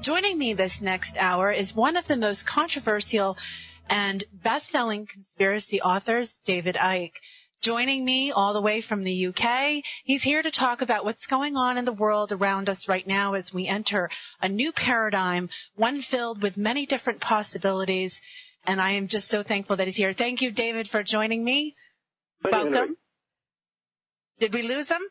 Joining me this next hour is one of the most controversial and best-selling conspiracy authors, David Icke. Joining me all the way from the UK, he's here to talk about what's going on in the world around us right now as we enter a new paradigm, one filled with many different possibilities. And I am just so thankful that he's here. Thank you, David, for joining me. Welcome. Did we lose him?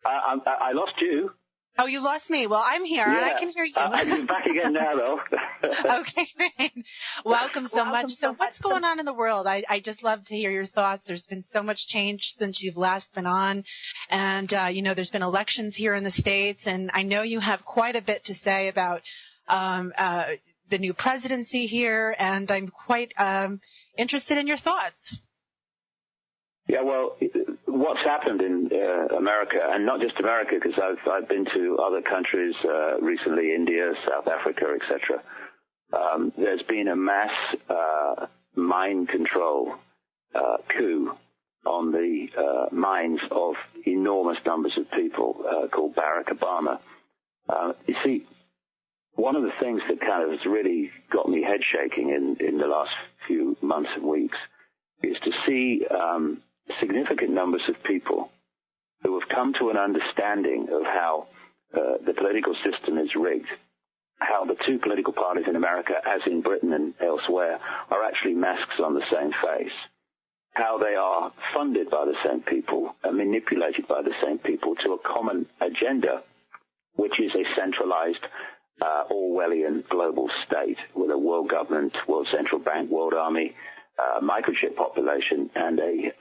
I lost you. Oh, you lost me. Well, I'm here, and I can hear you. I'm back again now, though. Okay, great. Welcome so much. So what's going on in the world? I just love to hear your thoughts. There's been so much change since you've last been on. And, there's been elections here in the States, and I know you have quite a bit to say about the new presidency here, and I'm quite interested in your thoughts. Yeah, well, what's happened in America, and not just America, because I've been to other countries recently, India, South Africa, etc. There's been a mass mind control coup on the minds of enormous numbers of people called Barack Obama. You see, one of the things that kind of has really got me head shaking in the last few months and weeks is to see significant numbers of people who have come to an understanding of how the political system is rigged, how the two political parties in America, as in Britain and elsewhere, are actually masks on the same face, how they are funded by the same people and manipulated by the same people to a common agenda, which is a centralized Orwellian global state with a world government, world central bank, world army, microchip population, and a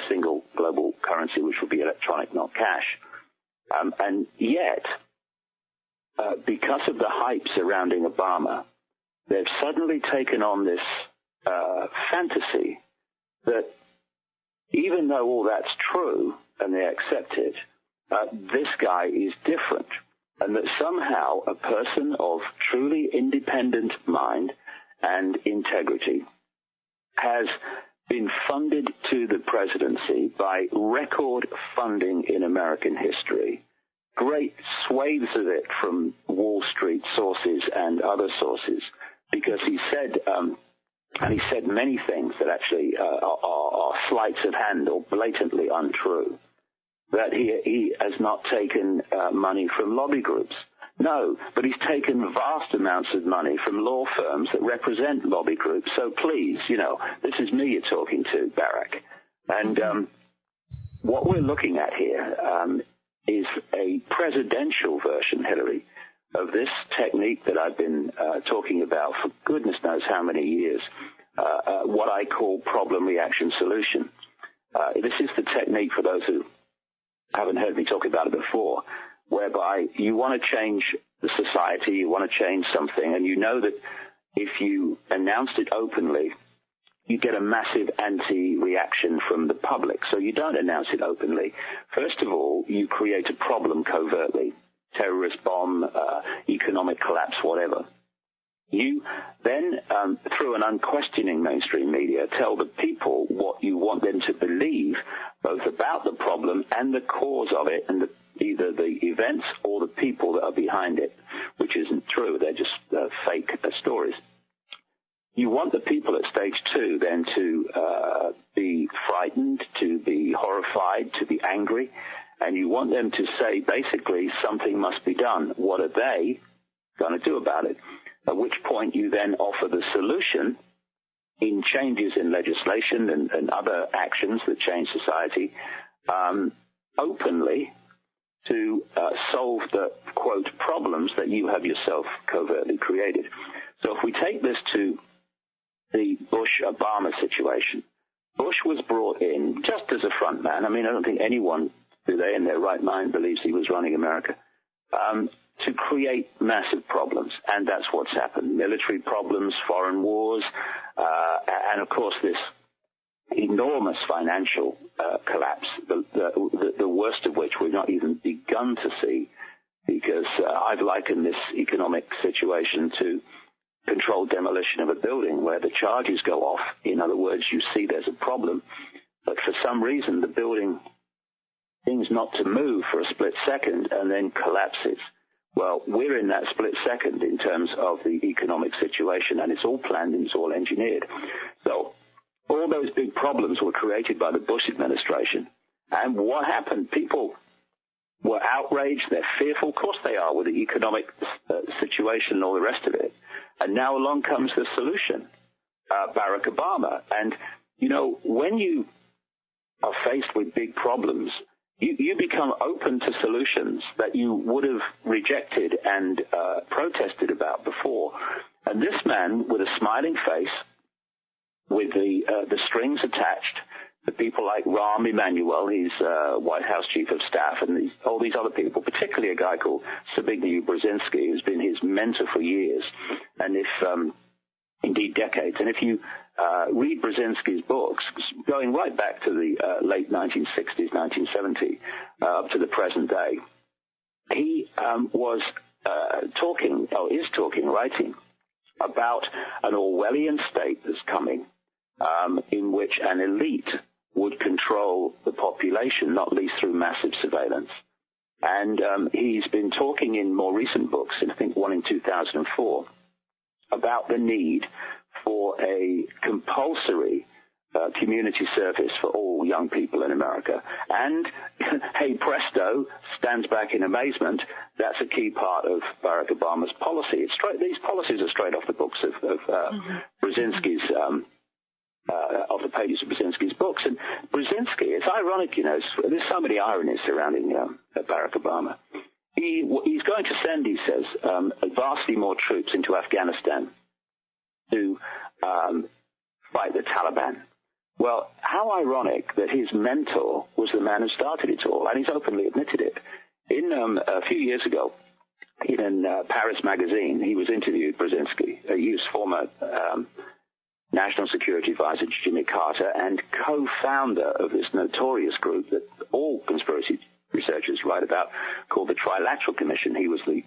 single global currency, which will be electronic, not cash. And yet, because of the hype surrounding Obama, they've suddenly taken on this fantasy that even though all that's true and they accept it, this guy is different, and that somehow a person of truly independent mind and integrity has been funded to the presidency by record funding in American history, great swathes of it from Wall Street sources and other sources, because he said, and he said many things that actually are sleights of hand or blatantly untrue, that he has not taken money from lobby groups. No, but he's taken vast amounts of money from law firms that represent lobby groups. So please, this is me you're talking to, Barack. And what we're looking at here is a presidential version, Hillary, of this technique that I've been talking about for goodness knows how many years, what I call problem, reaction, solution. This is the technique, for those who haven't heard me talk about it before, whereby you want to change the society, you want to change something, and you know that if you announced it openly, you get a massive anti-reaction from the public. So you don't announce it openly. First of all, you create a problem covertly, terrorist bomb, economic collapse, whatever. You then, through an unquestioning mainstream media, tell the people what you want them to believe, both about the problem and the cause of it, and either the events or the people that are behind it, which isn't true. They're just fake stories. You want the people at stage 2 then to be frightened, to be horrified, to be angry, and you want them to say, basically, something must be done. What are they going to do about it? At which point you then offer the solution in changes in legislation and other actions that change society openly to solve the, quote, problems that you have yourself covertly created. So if we take this to the Bush-Obama situation, Bush was brought in just as a front man. I mean, I don't think anyone, do they, in their right mind, believes he was running America, to create massive problems. And that's what's happened. Military problems, foreign wars, and, of course, this enormous financial collapse, the worst of which we've not even begun to see, because I've likened this economic situation to controlled demolition of a building where the charges go off. In other words, you see there's a problem, but for some reason the building seems not to move for a split second and then collapses. Well, we're in that split second in terms of the economic situation, and it's all planned and it's all engineered. So all those big problems were created by the Bush administration. And what happened? People were outraged. They're fearful. Of course they are, with the economic situation and all the rest of it. And now along comes the solution, Barack Obama. And, you know, when you are faced with big problems, you become open to solutions that you would have rejected and protested about before. And this man, with a smiling face, with the strings attached, the people like Rahm Emanuel, he's White House Chief of Staff, and all these other people, particularly a guy called Zbigniew Brzezinski, who's been his mentor for years, and indeed decades. And if you read Brzezinski's books, going right back to the late 1960s, 1970, up to the present day, he writing about an Orwellian state that's coming, in which an elite would control the population, not least through massive surveillance. And he's been talking in more recent books, I think one in 2004, about the need for a compulsory community service for all young people in America. And, hey presto, stands back in amazement, that's a key part of Barack Obama's policy. These policies are straight off the books of Brzezinski's of the pages of Brzezinski's books. And Brzezinski, it's ironic, you know, there's so many ironies surrounding Barack Obama. He's going to send, he says, vastly more troops into Afghanistan to fight the Taliban. Well, how ironic that his mentor was the man who started it all, and he's openly admitted it. In a few years ago, in Paris magazine, he was interviewed, Brzezinski. He was former National Security Advisor Jimmy Carter and co-founder of this notorious group that all conspiracy researchers write about, called the Trilateral Commission. He was the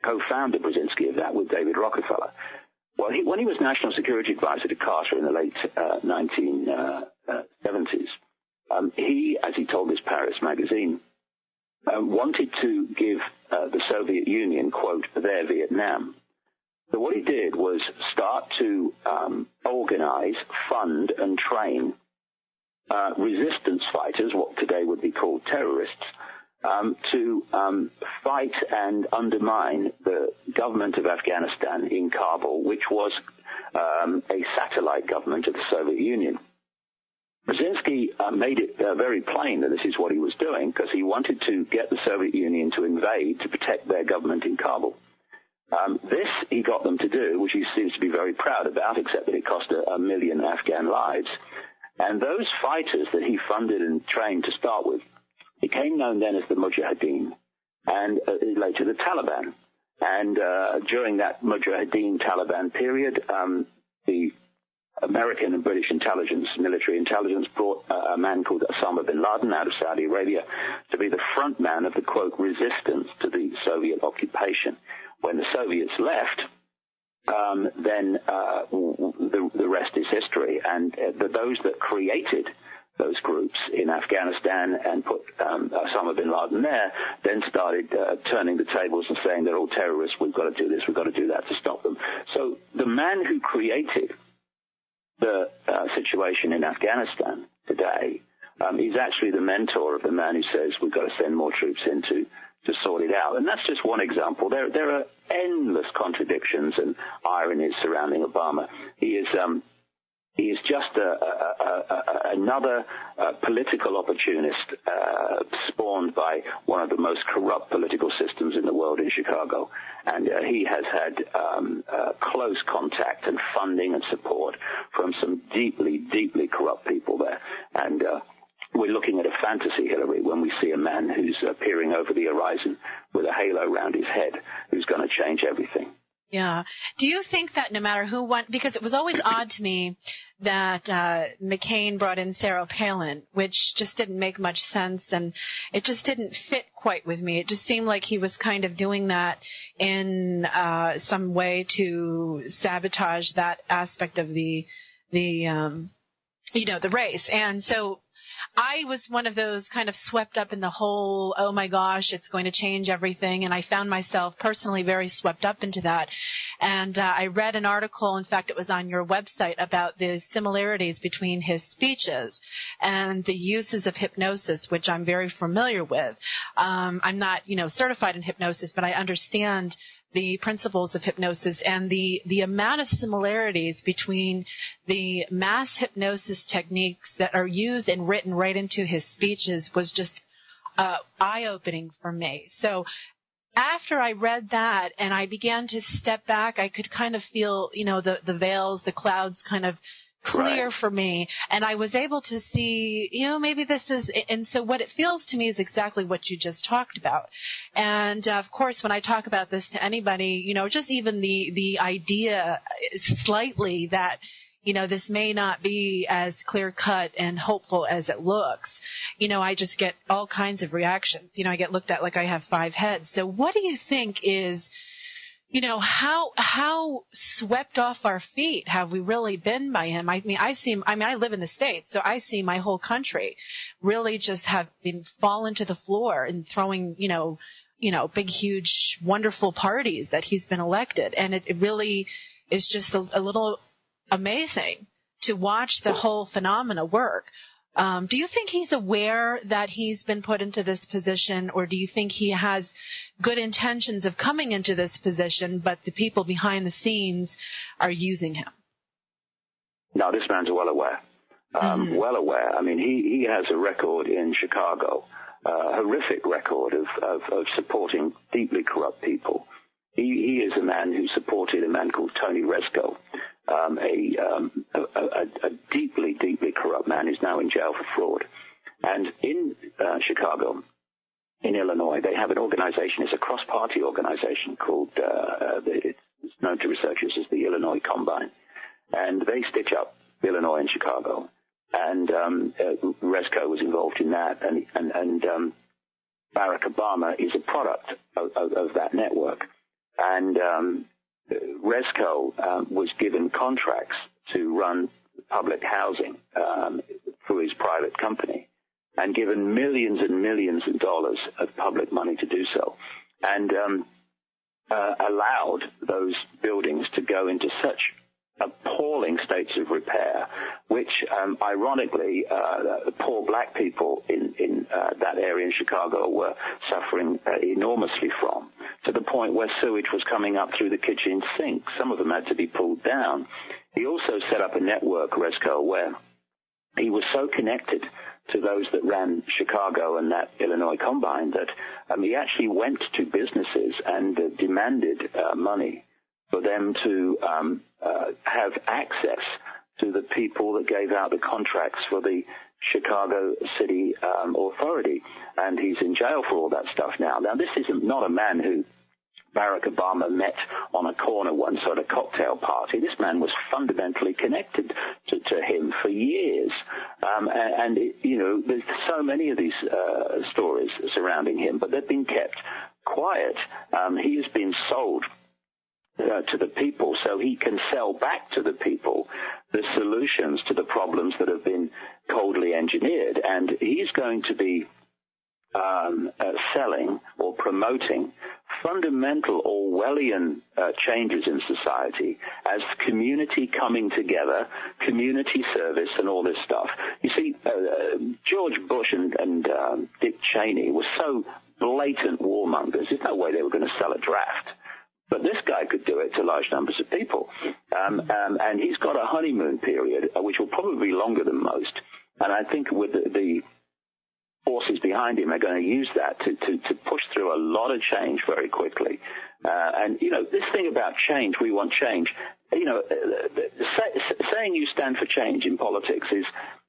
co-founder, Brzezinski, of that with David Rockefeller. Well, when he was National Security Advisor to Carter in the late 1970s, he, as he told this Paris magazine, wanted to give the Soviet Union, quote, their Vietnam. So what he did was start to organize, fund, and train resistance fighters, what today would be called terrorists, to fight and undermine the government of Afghanistan in Kabul, which was a satellite government of the Soviet Union. Brzezinski made it very plain that this is what he was doing, because he wanted to get the Soviet Union to invade to protect their government in Kabul. This he got them to do, which he seems to be very proud about, except that it cost 1 million Afghan lives. And those fighters that he funded and trained to start with became known then as the Mujahideen, and later the Taliban. And during that Mujahideen-Taliban period, the American and British intelligence, military intelligence, brought a man called Osama bin Laden out of Saudi Arabia to be the front man of the, quote, resistance to the Soviet occupation. When the Soviets left, then the rest is history. And those that created those groups in Afghanistan and put Osama bin Laden there, then started turning the tables and saying they're all terrorists, we've got to do this, we've got to do that to stop them. So the man who created the situation in Afghanistan today is actually the mentor of the man who says we've got to send more troops in to sort it out. And that's just one example. There are endless contradictions and ironies surrounding Obama. He is just another political opportunist spawned by one of the most corrupt political systems in the world in Chicago. And he has had close contact and funding and support from some deeply, deeply corrupt people there. And we're looking at a fantasy, Hillary, when we see a man who's peering over the horizon with a halo around his head, who's going to change everything. Yeah. Do you think that no matter who won, because it was always odd to me that McCain brought in Sarah Palin, which just didn't make much sense, and it just didn't fit quite with me. It just seemed like he was kind of doing that in some way to sabotage that aspect of the race. And so I was one of those kind of swept up in the whole, oh my gosh, it's going to change everything. And I found myself personally very swept up into that. And I read an article, in fact, it was on your website, about the similarities between his speeches and the uses of hypnosis, which I'm very familiar with. I'm not, certified in hypnosis, but I understand the principles of hypnosis, and the amount of similarities between the mass hypnosis techniques that are used and written right into his speeches was just eye-opening for me. So after I read that and I began to step back, I could kind of feel, the veils, the clouds kind of clear for me, and I was able to see, maybe this is, and so what it feels to me is exactly what you just talked about. And of course, when I talk about this to anybody, just even the idea slightly that, this may not be as clear cut and hopeful as it looks, I just get all kinds of reactions. I get looked at like I have 5 heads. So what do you think is, how swept off our feet have we really been by him? I live in the States, so I see my whole country really just have been fallen to the floor and throwing, big, huge, wonderful parties that he's been elected. And it really is just a little amazing to watch the whole phenomena work. Do you think he's aware that he's been put into this position, or do you think he has good intentions of coming into this position, but the people behind the scenes are using him? No, this man's well aware. Well aware. I mean, he has a record in Chicago, a horrific record of supporting deeply corrupt people. He is a man who supported a man called Tony Rezko, a deeply, deeply corrupt man who's now in jail for fraud. And in Chicago, in Illinois, they have an organization. It's a cross-party organization called, it's known to researchers as the Illinois Combine. And they stitch up Illinois and Chicago. And Rezko was involved in that. And Barack Obama is a product of that network. And Rezko was given contracts to run public housing through his private company, and given millions and millions of dollars of public money to do so, and allowed those buildings to go into such appalling states of repair, which ironically poor black people in that area in Chicago were suffering enormously from, to the point where sewage was coming up through the kitchen sink. Some of them had to be pulled down. He also set up a network, Rezko, where he was so connected to those that ran Chicago and that Illinois Combine that he actually went to businesses and demanded money for them to have access to the people that gave out the contracts for the Chicago City Authority. And he's in jail for all that stuff now. Now, this is not a man who Barack Obama met on a corner once at a cocktail party. This man was fundamentally connected to him for years. There's so many of these stories surrounding him, but they've been kept quiet. He has been sold to the people so he can sell back to the people the solutions to the problems that have been coldly engineered. And he's going to be selling or promoting fundamental Orwellian changes in society as community coming together, community service, and all this stuff. You see, George Bush and Dick Cheney were so blatant warmongers, there's no way they were going to sell a draft. But this guy could do it to large numbers of people. And he's got a honeymoon period, which will probably be longer than most. And I think with the forces behind him are going to use that to push through a lot of change very quickly. This thing about change, we want change. Saying you stand for change in politics is,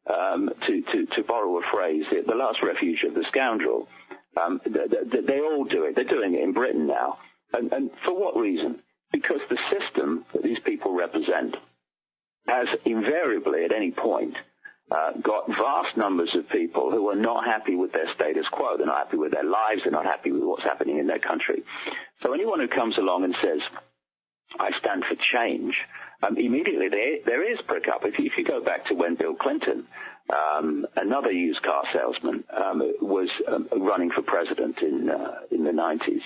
to borrow a phrase, the last refuge of the scoundrel. They all do it. They're doing it in Britain now. And for what reason? Because the system that these people represent has invariably, at any point, got vast numbers of people who are not happy with their status quo. They're not happy with their lives. They're not happy with what's happening in their country. So anyone who comes along and says, I stand for change, immediately their ears prick up. If you go back to when Bill Clinton another used car salesman, was running for president in the 90s.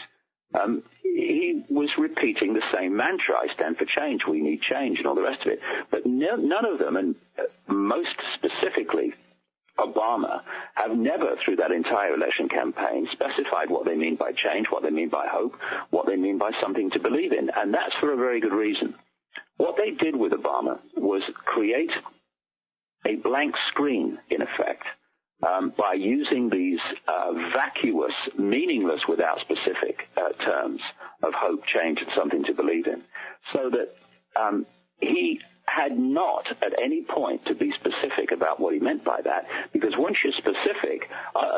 He was repeating the same mantra: I stand for change, we need change, and all the rest of it. But none of them, and most specifically Obama, have never, through that entire election campaign, specified what they mean by change, what they mean by hope, what they mean by something to believe in. And that's for a very good reason. What they did with Obama was create a blank screen, in effect, by using these vacuous, meaningless, without specific terms of hope, change, and something to believe in, so that he had not at any point to be specific about what he meant by that, because once you're specific,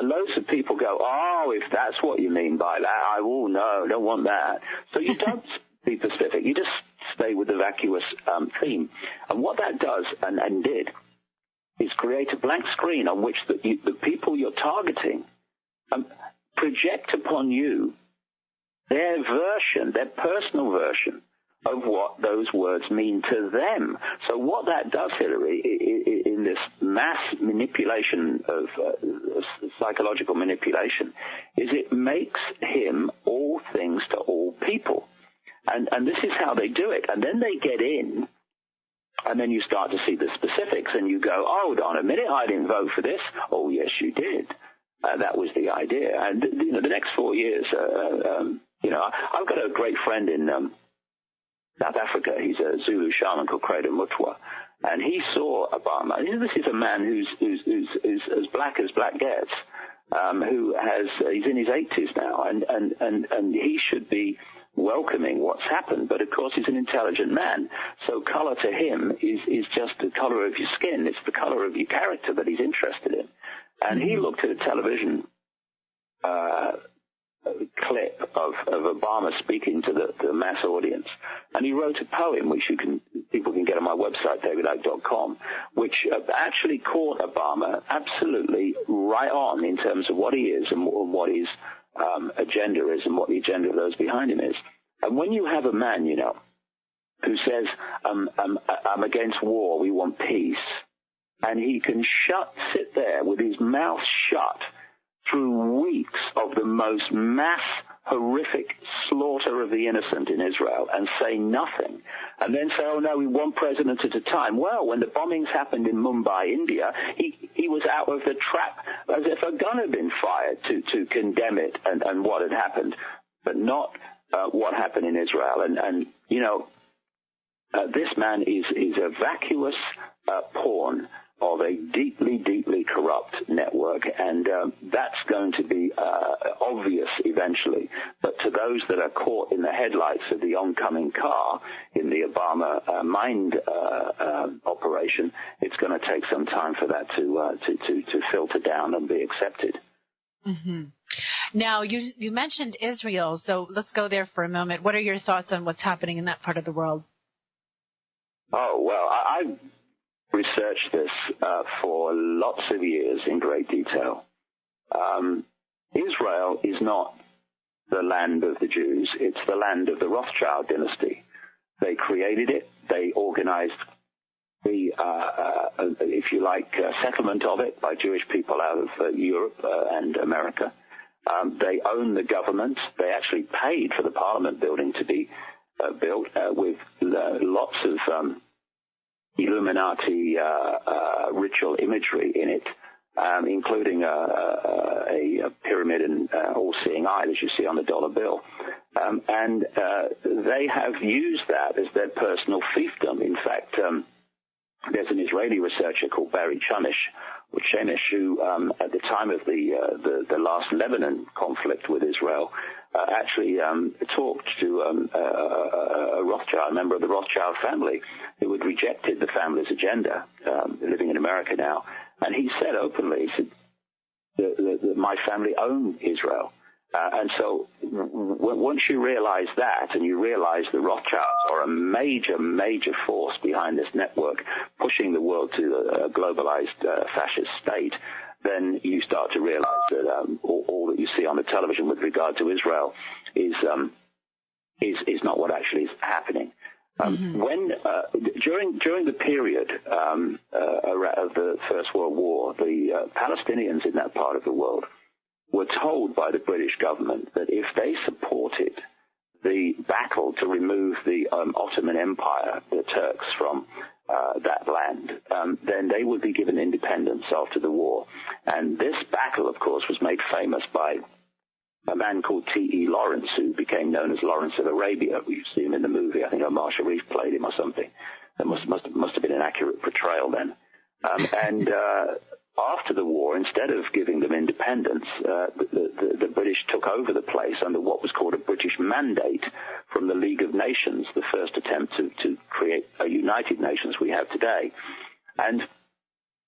loads of people go, oh, if that's what you mean by that, no, don't want that. So you don't be specific. You just stay with the vacuous theme. And what that does, and did, is create a blank screen on which the people you're targeting project upon you their version, their personal version of what those words mean to them. So what that does, Hillary, in this mass manipulation of psychological manipulation, is it makes him all things to all people. And this is how they do it. And then they get in, and then you start to see the specifics, and you go, oh, hold on a minute, I didn't vote for this. Oh, yes, you did. That was the idea. And, the next 4 years, I've got a great friend in South Africa. He's a Zulu shaman called Credo Mutwa, and he saw Obama. This is a man who's as black gets, he's in his 80s now, and he should be welcoming what's happened, but of course he's an intelligent man, so color to him is just the color of your skin. It's the color of your character that he's interested in. And he looked at a television clip of Obama speaking to the mass audience, and he wrote a poem which people can get on my website, davidicke.com, which actually caught Obama absolutely right on in terms of what he is and what his agenda is and what the agenda of those behind him is. And when you have a man, who says, I'm against war, we want peace, and he can sit there with his mouth shut through weeks of the most mass, horrific slaughter of the innocent in Israel and say nothing, and then say, oh, no, we one president at a time. Well, when the bombings happened in Mumbai, India, he was out of the trap as if a gun had been fired to condemn it and what had happened, but not what happened in Israel. And this man is a vacuous pawn of a deeply, deeply corrupt network, and that's going to be obvious eventually. But to those that are caught in the headlights of the oncoming car in the Obama mind operation, it's going to take some time for that to filter down and be accepted. Mm-hmm. Now, you mentioned Israel, so let's go there for a moment. What are your thoughts on what's happening in that part of the world? Oh, well, I've researched this for lots of years in great detail. Israel is not the land of the Jews. It's the land of the Rothschild dynasty. They created it. They organized the, if you like, settlement of it by Jewish people out of Europe and America. They own the government. They actually paid for the parliament building to be built with lots of Illuminati ritual imagery in it, including a pyramid and all-seeing eye that you see on the dollar bill. And they have used that as their personal fiefdom. In fact, there's an Israeli researcher called Barry Chamish, who at the time of the last Lebanon conflict with Israel, actually talked to a Rothschild, a member of the Rothschild family, who had rejected the family's agenda, living in America now. And he said openly, he said, that my family owned Israel. And so once you realize that, and you realize the Rothschilds are a major, major force behind this network, pushing the world to a globalized fascist state, then you start to realize that all that you see on the television with regard to Israel is not what actually is happening. During the period of the First World War, the Palestinians in that part of the world were told by the British government that if they supported the battle to remove the Ottoman Empire, the Turks, from that land, then they would be given independence after the war. And this battle, of course, was made famous by a man called T.E. Lawrence, who became known as Lawrence of Arabia. We've seen him in the movie. I think Omar Sharif played him or something. That must have been an accurate portrayal then. After the war, instead of giving them independence, the British took over the place under what was called a British mandate from the League of Nations, the first attempt to create a United Nations we have today. And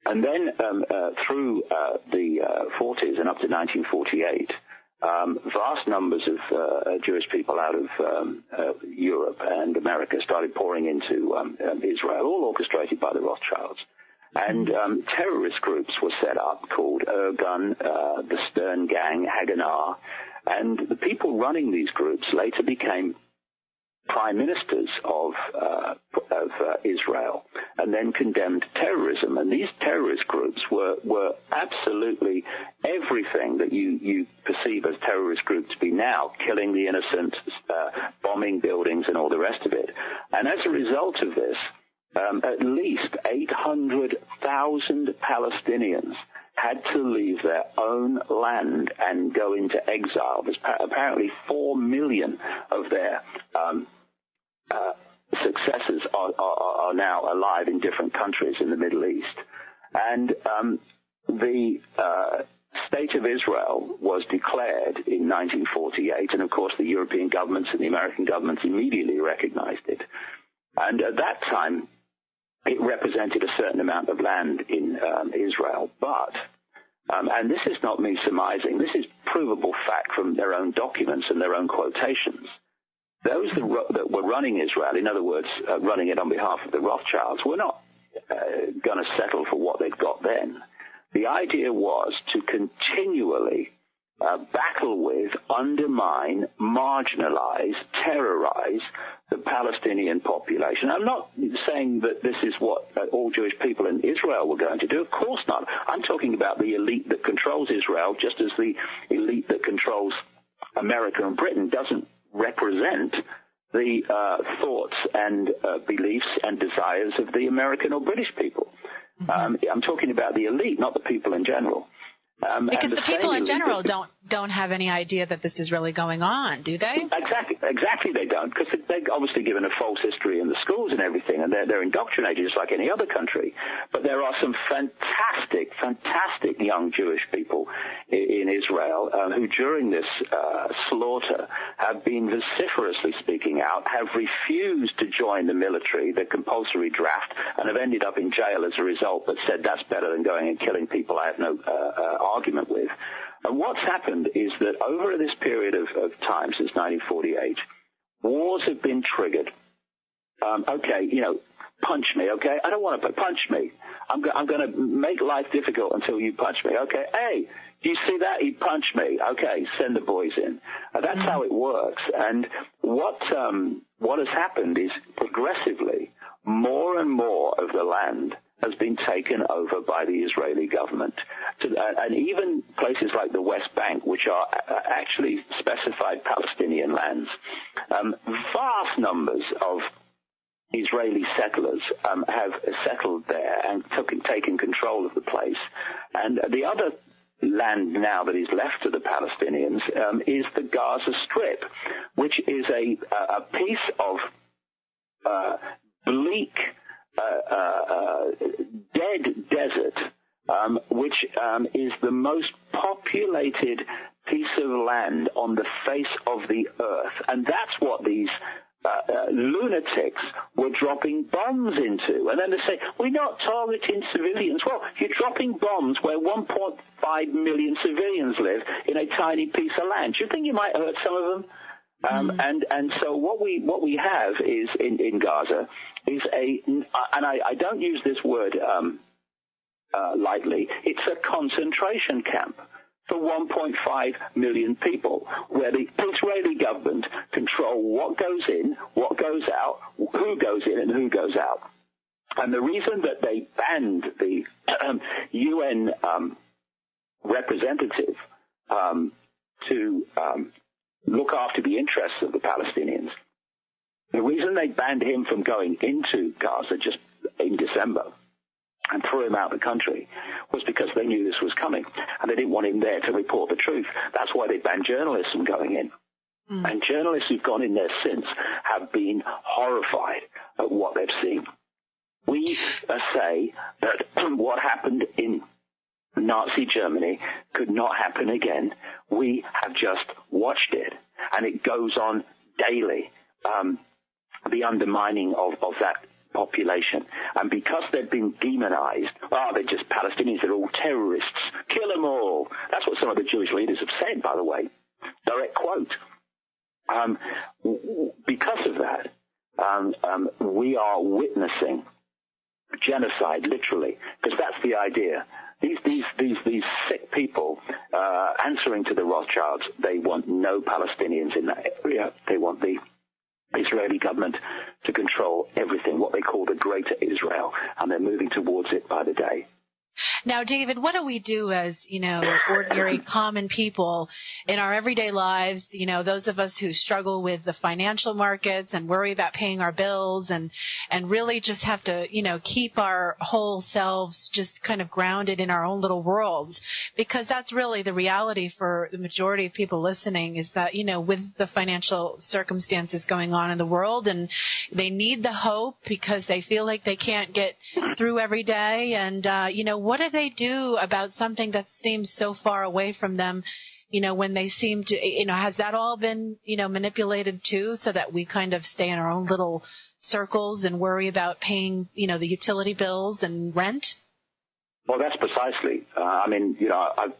then through the 40s and up to 1948, vast numbers of Jewish people out of Europe and America started pouring into Israel, all orchestrated by the Rothschilds. And terrorist groups were set up called Irgun, the Stern Gang, Haganah. And the people running these groups later became prime ministers of Israel, and then condemned terrorism. And these terrorist groups were absolutely everything that you perceive as terrorist groups to be now, killing the innocent, bombing buildings and all the rest of it. And as a result of this, at least 800,000 Palestinians had to leave their own land and go into exile. There's apparently 4 million of their successors are now alive in different countries in the Middle East. And the State of Israel was declared in 1948, and of course the European governments and the American governments immediately recognized it. And at that time, it represented a certain amount of land in Israel, but, and this is not me surmising, this is provable fact from their own documents and their own quotations. Those that were running Israel, in other words, running it on behalf of the Rothschilds, were not going to settle for what they'd got then. The idea was to continually battle with, undermine, marginalize, terrorize the Palestinian population. I'm not saying that this is what all Jewish people in Israel were going to do. Of course not. I'm talking about the elite that controls Israel, just as the elite that controls America and Britain doesn't represent the thoughts and beliefs and desires of the American or British people. I'm talking about the elite, not the people in general. Because the people in general don't have any idea that this is really going on, do they? Exactly they don't, because they're obviously given a false history in the schools and everything, and they're indoctrinated just like any other country. But there are some fantastic young Jewish people in Israel who during this slaughter have been vociferously speaking out, have refused to join the military, the compulsory draft, and have ended up in jail as a result, but said that's better than going and killing people I have no argument with. And what's happened is that over this period of time, since 1948, wars have been triggered. Okay, punch me, okay? I don't want to punch me. I'm going to make life difficult until you punch me, okay? Hey, do you see that? He punched me. Okay, send the boys in. That's how it works. And what has happened is progressively more and more of the land has been taken over by the Israeli government. And even places like the West Bank, which are actually specified Palestinian lands, vast numbers of Israeli settlers have settled there and taken control of the place. And the other land now that is left to the Palestinians is the Gaza Strip, which is a piece of bleak, dead desert, which is the most populated piece of land on the face of the earth. And that's what these lunatics were dropping bombs into. And then they say, we're not targeting civilians. Well, you're dropping bombs where 1.5 million civilians live in a tiny piece of land. Do you think you might hurt some of them? And so what we have is in Gaza is and I don't use this word lightly, it's a concentration camp for 1.5 million people, where the Israeli government control what goes in, what goes out, who goes in and who goes out. And the reason that they banned the UN representative to look after the interests of the Palestinians, the reason they banned him from going into Gaza just in December and threw him out of the country was because they knew this was coming, and they didn't want him there to report the truth. That's why they banned journalists from going in. And journalists who've gone in there since have been horrified at what they've seen. We say that what happened in Nazi Germany could not happen again. We have just watched it, and it goes on daily, the undermining of that population. And because they've been demonized, they're just Palestinians, they're all terrorists, kill them all. That's what some of the Jewish leaders have said, by the way. Direct quote. Because of that, we are witnessing genocide, literally, because that's the idea. These sick people answering to the Rothschilds, they want no Palestinians in that area. They want the Israeli government to control everything, what they call the Greater Israel, and they're moving towards it by the day. Now, David, what do we do as, ordinary common people in our everyday lives, those of us who struggle with the financial markets and worry about paying our bills and really just have to, keep our whole selves just kind of grounded in our own little worlds? Because that's really the reality for the majority of people listening, is that, with the financial circumstances going on in the world, and they need the hope because they feel like they can't get through every day. And, what do they do about something that seems so far away from them, when they seem to, has that all been, manipulated too, so that we kind of stay in our own little circles and worry about paying, the utility bills and rent? Well, that's precisely. I've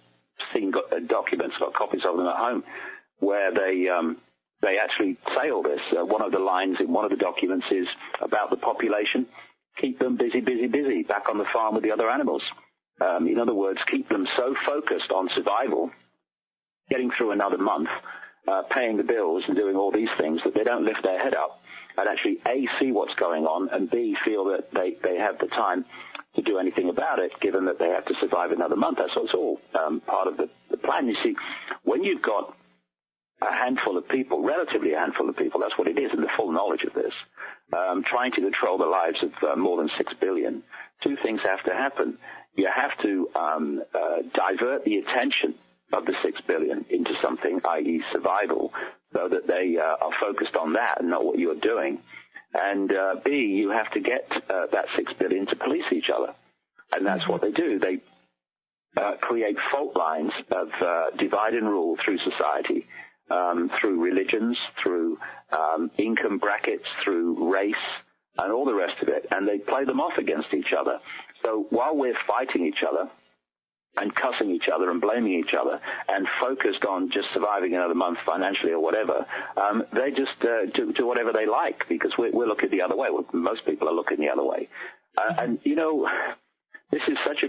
seen documents, got copies of them at home, where they actually say all this. One of the lines in one of the documents is about the population. Keep them busy, busy, busy, back on the farm with the other animals. In other words, keep them so focused on survival, getting through another month, paying the bills and doing all these things, that they don't lift their head up and actually, A, see what's going on, and B, feel that they have the time to do anything about it, given that they have to survive another month. That's all part of the plan. You see, when you've got a handful of people, relatively a handful of people, that's what it is, in the full knowledge of this, trying to control the lives of more than 6 billion, two things have to happen. You have to divert the attention of the 6 billion into something, i.e. survival, so that they are focused on that and not what you're doing. And B, you have to get that 6 billion to police each other. And that's what they do. They create fault lines of divide and rule through society, through religions, through income brackets, through race, and all the rest of it. And they play them off against each other. So while we're fighting each other and cussing each other and blaming each other and focused on just surviving another month financially or whatever, they just do whatever they like, because we're looking the other way. Well, most people are looking the other way. And, this is such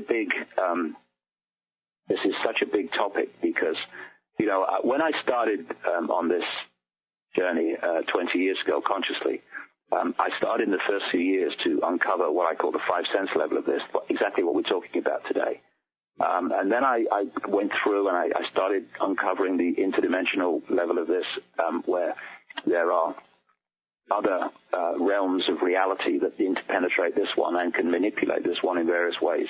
a big topic because, when I started on this journey 20 years ago consciously, I started in the first few years to uncover what I call the 5 sense level of this, exactly what we're talking about today. And then I went through and I started uncovering the interdimensional level of this, where there are other realms of reality that interpenetrate this one and can manipulate this one in various ways.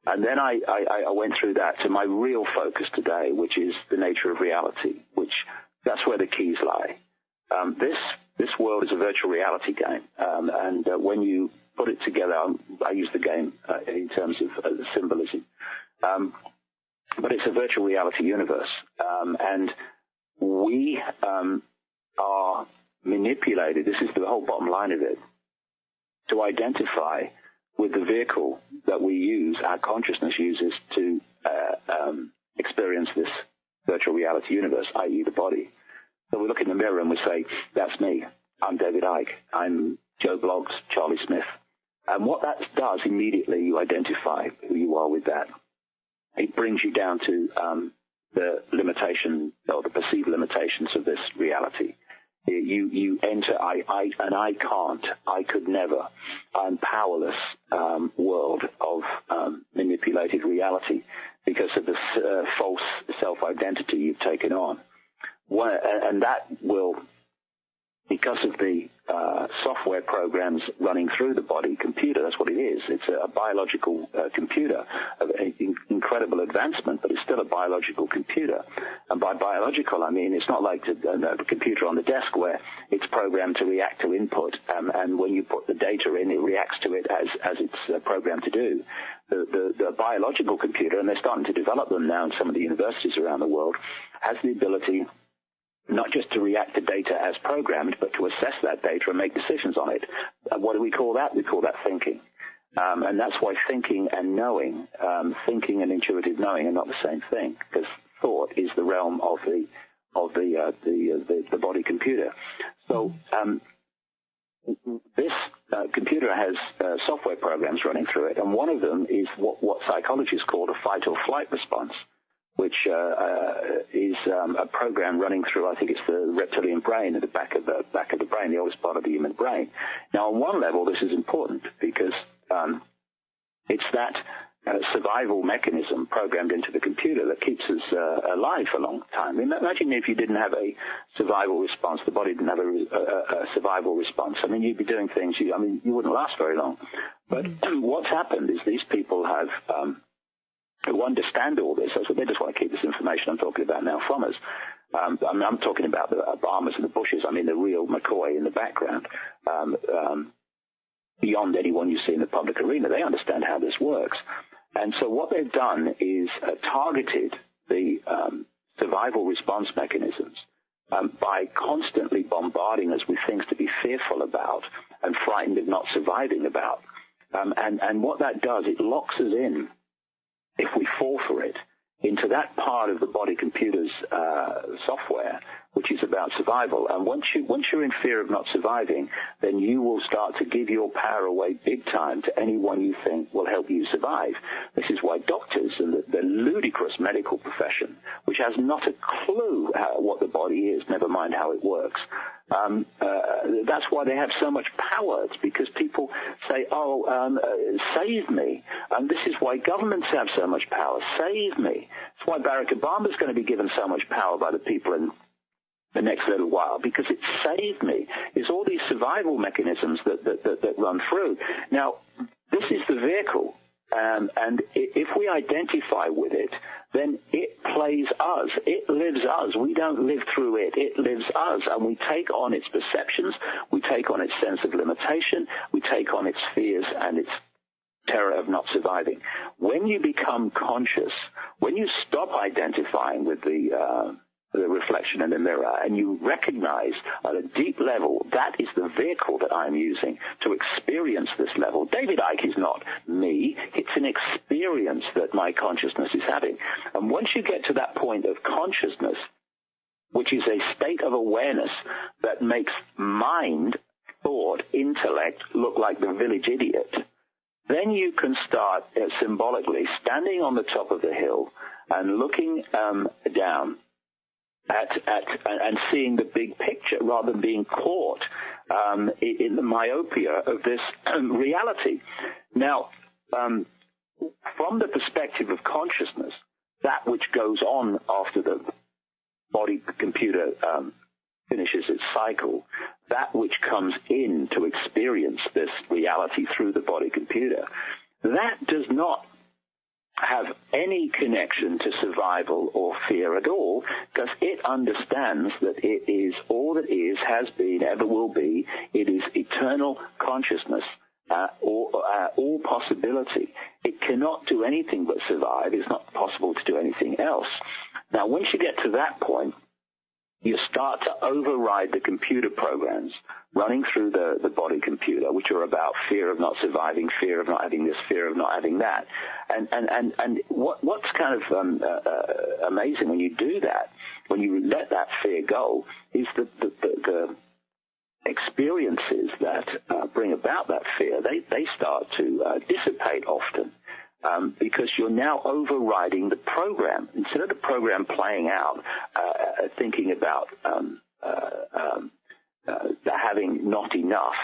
And then I went through that to my real focus today, which is the nature of reality, which that's where the keys lie. This world is a virtual reality game, and when you put it together, I use the game in terms of symbolism, but it's a virtual reality universe, and we are manipulated. This is the whole bottom line of it, to identify with the vehicle that we use, our consciousness uses to experience this virtual reality universe, i.e. the body. So we look in the mirror and we say, that's me. I'm David Icke. I'm Joe Bloggs, Charlie Smith. And what that does, immediately you identify who you are with that. It brings you down to the limitation or the perceived limitations of this reality. You enter I can't, I could never, I'm powerless world of manipulated reality because of the false self-identity you've taken on. And that will, because of the software programs running through the body computer, that's what it is. It's a biological computer of incredible advancement, but it's still a biological computer. And by biological, I mean it's not like the computer on the desk where it's programmed to react to input, and when you put the data in, it reacts to it as it's programmed to do. The biological computer, and they're starting to develop them now in some of the universities around the world, has the ability not just to react to data as programmed, but to assess that data and make decisions on it. What do we call that? We call that thinking. And that's why thinking and knowing, thinking and intuitive knowing are not the same thing, because thought is the realm of the body computer. So this computer has software programs running through it, and one of them is what psychologists call a fight or flight response, which is a program running through, I think it's the reptilian brain at the back of the brain, the oldest part of the human brain. Now, on one level, this is important because it's that survival mechanism programmed into the computer that keeps us alive for a long time. Imagine if you didn't have a survival response, the body didn't have a survival response. I mean, you'd be doing things, you wouldn't last very long. But what's happened is these people have who understand all this, they just want to keep this information I'm talking about now from us. I'm talking about the Obamas and the Bushes. I mean, the real McCoy in the background. Beyond anyone you see in the public arena, they understand how this works. And so what they've done is targeted the survival response mechanisms by constantly bombarding us with things to be fearful about and frightened of not surviving about. And what that does, it locks us in, if we fall for it, into that part of the body computer's software, which is about survival. And once you're in fear of not surviving, then you will start to give your power away big time to anyone you think will help you survive. This is why doctors and the ludicrous medical profession, which has not a clue what the body is, never mind how it works, that's why they have so much power. It's because people say, save me. And this is why governments have so much power. Save me. That's why Barack Obama is going to be given so much power by the people in the next little while, because it saved me. It's all these survival mechanisms that run through. Now, this is the vehicle. And if we identify with it, then it plays us. It lives us. We don't live through it. It lives us. And we take on its perceptions. We take on its sense of limitation. We take on its fears and its terror of not surviving. When you become conscious, when you stop identifying with the reflection in the mirror, and you recognize at a deep level that is the vehicle that I'm using to experience this level. David Icke is not me. It's an experience that my consciousness is having. And once you get to that point of consciousness, which is a state of awareness that makes mind, thought, intellect look like the village idiot, then you can start symbolically standing on the top of the hill and looking down and seeing the big picture rather than being caught in the myopia of this reality. Now, from the perspective of consciousness, that which goes on after the body computer finishes its cycle, that which comes in to experience this reality through the body computer, that does not have any connection to survival or fear at all, because it understands that it is all that is, has been, ever will be. It is eternal consciousness, all possibility. It cannot do anything but survive. It's not possible to do anything else. Now, once you get to that point, you start to override the computer programs running through the body computer, which are about fear of not surviving, fear of not having this, fear of not having that. And what's kind of amazing when you do that, when you let that fear go, is the experiences that bring about that fear, they start to dissipate often. Because you're now overriding the program. Instead of the program playing out, thinking about having not enough,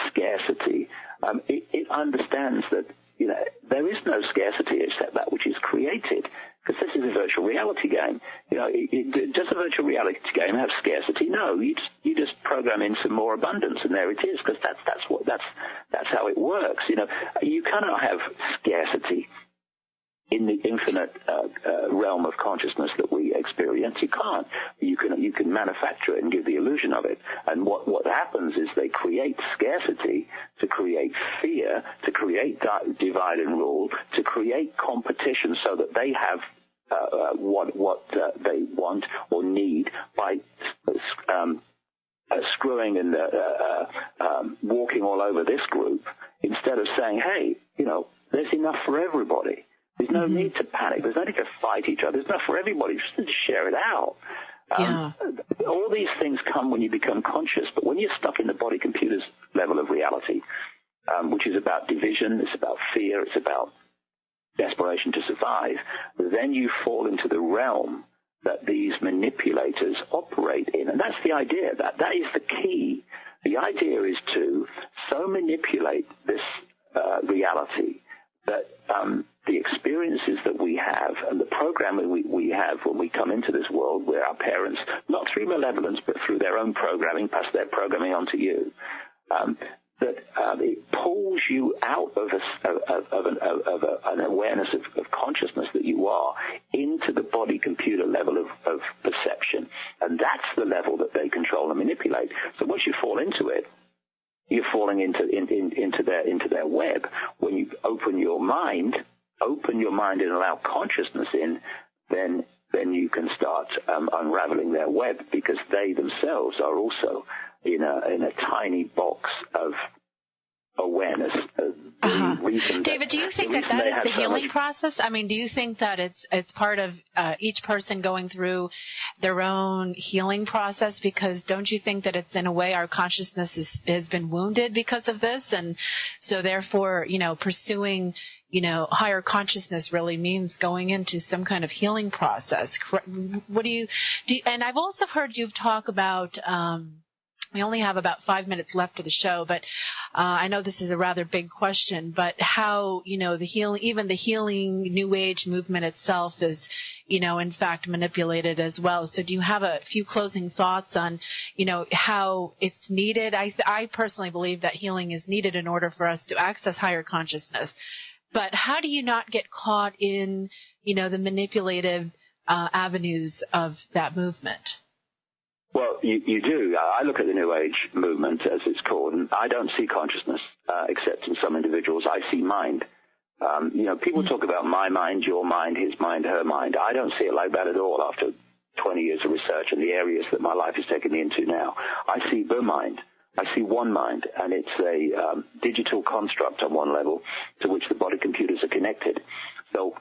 scarcity, it understands that there is no scarcity except that which is created. Because this is a virtual reality game. Does a virtual reality game have scarcity? No, you just program in some more abundance, and there it is. Because that's how it works. You cannot have scarcity in the infinite realm of consciousness that we experience. You can't. You can manufacture it and give the illusion of it. And what happens is they create scarcity to create fear, to create divide and rule, to create competition so that they have what they want or need by screwing and walking all over this group, instead of saying, hey, there's enough for everybody. There's no need to panic. There's no need to fight each other. There's enough for everybody. Just to share it out. All these things come when you become conscious, but when you're stuck in the body-computer's level of reality, which is about division, it's about fear, it's about desperation to survive, then you fall into the realm that these manipulators operate in. And that's the idea. That is the key. The idea is to so manipulate this reality that the experiences that we have and the programming we have when we come into this world, where our parents, not through malevolence, but through their own programming, pass their programming onto you, that it pulls you out of an awareness of consciousness that you are into the body-computer level of perception. And that's the level that they control and manipulate. So once you fall into it, you're falling into their web. When you open your mind and allow consciousness in, then you can start unraveling their web, because they themselves are also in a tiny box of awareness. David, do you think that is the healing process? I mean, do you think that it's part of each person going through their own healing process? Because don't you think that it's, in a way, our consciousness has been wounded because of this, and so therefore, pursuing higher consciousness really means going into some kind of healing process. What do you and I've also heard you talk about, we only have about 5 minutes left of the show, but I know this is a rather big question, but how, the healing New Age movement itself is, in fact, manipulated as well. So do you have a few closing thoughts on, how it's needed? I personally believe that healing is needed in order for us to access higher consciousness. But how do you not get caught in, the manipulative avenues of that movement? Well, you do. I look at the New Age movement, as it's called, and I don't see consciousness, except in some individuals. I see mind. People talk about my mind, your mind, his mind, her mind. I don't see it like that at all after 20 years of research and the areas that my life has taken me into now. I see the mind. I see one mind, and it's a digital construct on one level to which the body computers are connected. So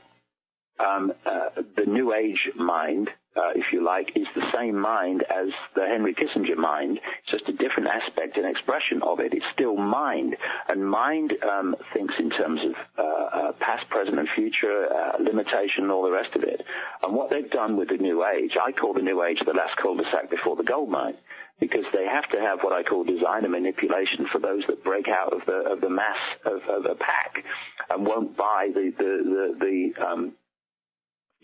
the New Age mind, if you like, is the same mind as the Henry Kissinger mind. It's just a different aspect and expression of it. It's still mind. And mind thinks in terms of past, present, and future, limitation, and all the rest of it. And what they've done with the New Age, I call the New Age the last cul-de-sac before the gold mine, because they have to have what I call designer manipulation for those that break out of the mass of a pack and won't buy the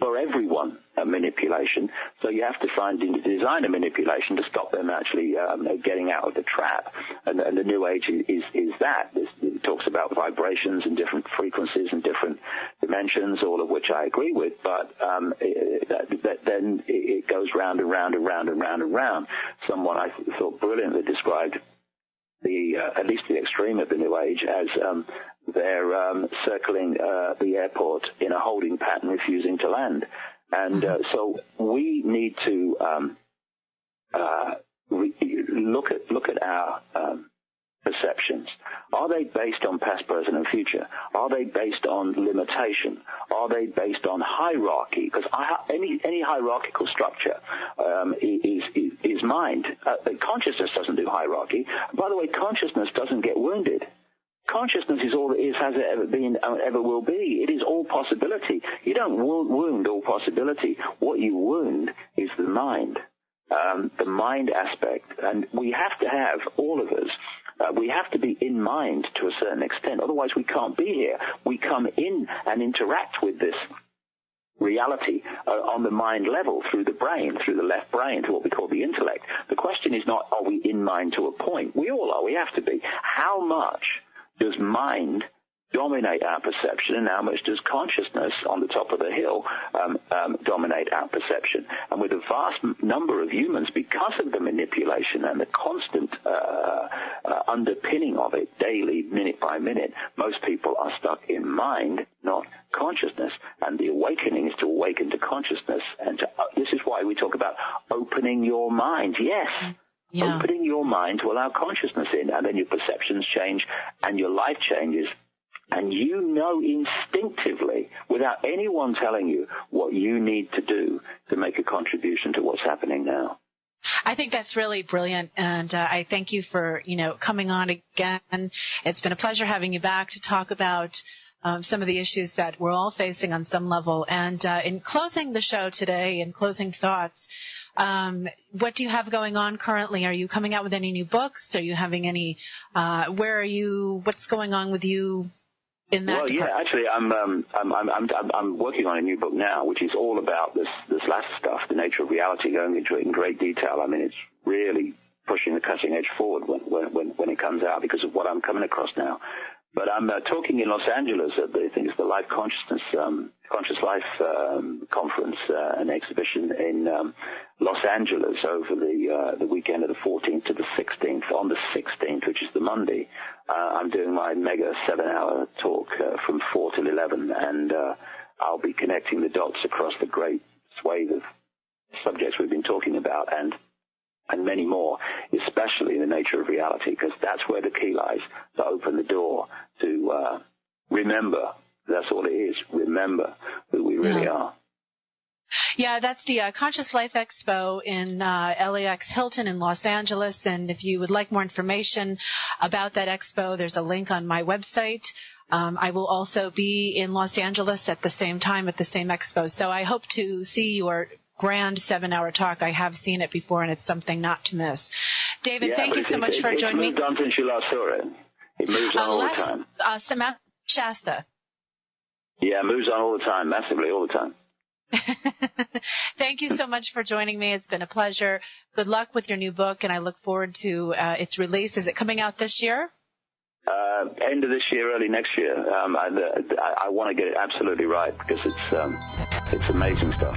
for everyone manipulation. So you have to find designer manipulation to stop them actually getting out of the trap. And the New Age is that. It talks about vibrations and different frequencies and different dimensions, all of which I agree with, but then it goes round and round and round and round and round. Someone I thought brilliantly described at least the extreme of the New Age as they're circling the airport in a holding pattern, refusing to land. And so we need to look at our perceptions. Are they based on past, present, and future? Are they based on limitation? Are they based on hierarchy? Because any hierarchical structure is mind. Consciousness doesn't do hierarchy. By the way, consciousness doesn't get wounded. Consciousness is all it is, has it ever been, ever will be. It is all possibility. You don't wound all possibility. What you wound is the mind. the mind aspect. And we have to have, all of us, we have to be in mind to a certain extent. Otherwise, we can't be here. We come in and interact with this reality on the mind level, through the brain, through the left brain, through what we call the intellect. The question is not, are we in mind to a point? We all are. We have to be. How much does mind dominate our perception, and how much does consciousness on the top of the hill dominate our perception? And with a vast number of humans, because of the manipulation and the constant underpinning of it daily, minute by minute, most people are stuck in mind, not consciousness. And the awakening is to awaken to consciousness. And this is why we talk about opening your mind. Yes. Yeah. Opening your mind to allow consciousness in, and then your perceptions change and your life changes. And you know instinctively, without anyone telling you, what you need to do to make a contribution to what's happening now. I think that's really brilliant, and I thank you for, coming on again. It's been a pleasure having you back to talk about some of the issues that we're all facing on some level. And in closing the show today, in closing thoughts, what do you have going on currently? Are you coming out with any new books? Are you having any? Where are you? What's going on with you? Well, yeah, actually, I'm working on a new book now, which is all about this last stuff, the nature of reality, going into it in great detail. I mean, it's really pushing the cutting edge forward when it comes out, because of what I'm coming across now. But I'm talking in Los Angeles at the Life Consciousness Conscious Life conference and exhibition in Los Angeles over the weekend of the 14th to the 16th. On the 16th, which is the Monday, I'm doing my mega 7-hour talk from 4 till 11, and I'll be connecting the dots across the great swathe of subjects we've been talking about, and many more, especially the nature of reality, because that's where the key lies, to open the door to remember. That's all it is. Remember who we really are. Yeah, that's the Conscious Life Expo in LAX Hilton in Los Angeles. And if you would like more information about that expo, there's a link on my website. I will also be in Los Angeles at the same time at the same expo. So I hope to see your grand 7-hour talk. I have seen it before, and it's something not to miss. David, thank you so much for joining me. It's moved on since you last saw it. It moves on all the time. Mount Shasta. Yeah, it moves on all the time, massively all the time. Thank you so much for joining me. It's been a pleasure. Good luck with your new book, and I look forward to its release. Is it coming out this year? End of this year, early next year. I want to get it absolutely right, because it's amazing stuff.